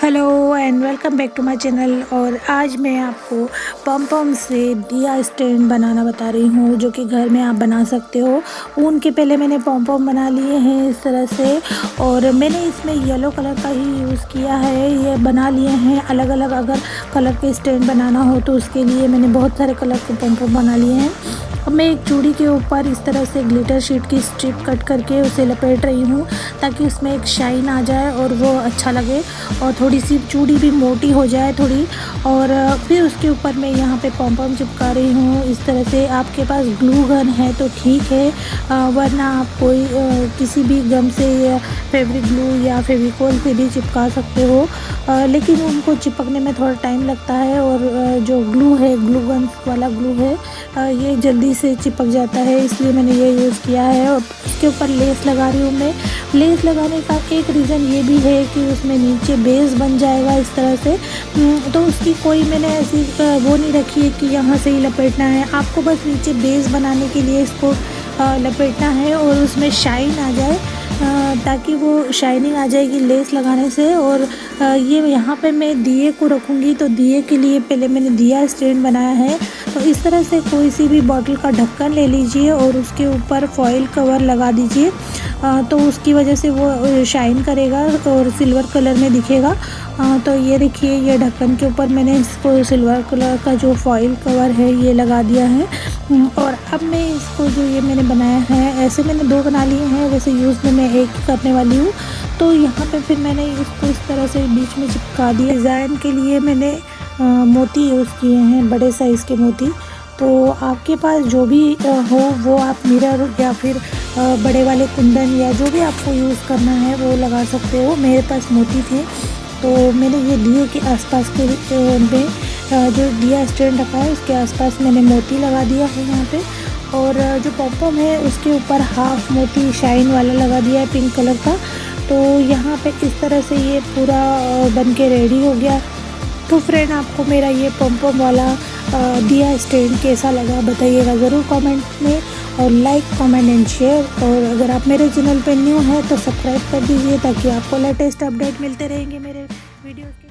Hello and welcome back to my channel. और आज मैं आपको पम से दिया स्टैंड बनाना बता रही हूँ, जो कि घर में आप बना सकते हो। ऊन के पहले मैंने पम बना लिए हैं इस तरह से, और मैंने इसमें येलो कलर का ही यूज़ किया है। ये बना लिए हैं अलग अलग, अगर कलर के स्टैंड बनाना हो तो उसके लिए मैंने बहुत सारे कलर के पम बना लिए हैं। अब मैं एक चूड़ी के ऊपर इस तरह से ग्लिटर शीट की स्ट्रिप कट करके उसे लपेट रही हूँ, ताकि उसमें एक शाइन आ जाए और वो अच्छा लगे, और थोड़ी सी चूड़ी भी मोटी हो जाए थोड़ी। और फिर उसके ऊपर मैं यहाँ पे पम चिपका रही हूँ इस तरह से। आपके पास ग्लू गन है तो ठीक है, वरना आप कोई किसी भी गम से या फेब्रिक ग्लू या फेविकॉल से भी चिपका सकते हो, लेकिन उनको चिपकने में थोड़ा टाइम लगता है। और जो ग्लू है, ग्लू गन वाला ग्लू है, ये जल्दी से चिपक जाता है, इसलिए मैंने ये यूज़ किया है। और उसके ऊपर लेस लगा रही हूँ मैं। लेस लगाने का एक रीज़न ये भी है कि उसमें नीचे बेस बन जाएगा इस तरह से, तो उसकी कोई मैंने ऐसी वो नहीं रखी है कि यहाँ से ही लपेटना है। आपको बस नीचे बेस बनाने के लिए इसको लपेटना है और उसमें शाइन आ जाए, ताकि वो शाइनिंग आ जाएगी लेस लगाने से। और ये यहाँ पे मैं दिए को रखूँगी, तो दिए के लिए पहले मैंने दिया स्टैंड बनाया है। तो इस तरह से कोई सी भी बॉटल का ढक्कन ले लीजिए और उसके ऊपर फॉइल कवर लगा दीजिए, तो उसकी वजह से वो शाइन करेगा और सिल्वर कलर में दिखेगा। तो ये देखिए, ये ढक्कन के ऊपर मैंने इसको सिल्वर कलर का जो फॉइल कवर है ये लगा दिया है। और अब मैं इसको जो ये मैंने बनाया है, ऐसे मैंने दो बना लिए हैं, वैसे यूज़ में मैं एक करने वाली हूँ। तो यहाँ पे फिर मैंने इसको इस तरह से बीच में चिपका दिया। डिज़ाइन के लिए मैंने मोती यूज़ किए हैं, बड़े साइज़ के मोती। तो आपके पास जो भी हो वो आप मिरर या फिर बड़े वाले कुंदन या जो भी आपको यूज़ करना है वो लगा सकते हो। मेरे पास मोती थे, तो मैंने ये दिए के आसपास के में जो दिया स्टैंड रखा है उसके आसपास मैंने मोती लगा दिया है यहाँ पे। और जो पम है उसके ऊपर हाफ मोती शाइन वाला लगा दिया है पिंक कलर का। तो यहाँ पे इस तरह से ये पूरा बन के रेडी हो गया। तो फ्रेंड, आपको मेरा ये पम वाला दिया स्टैंड कैसा लगा बताइएगा ज़रूर कमेंट में, और लाइक कमेंट एंड शेयर। और अगर आप मेरे चैनल पे न्यू हैं तो सब्सक्राइब कर दीजिए, ताकि आपको लेटेस्ट अपडेट मिलते रहेंगे मेरे वीडियोज़ के।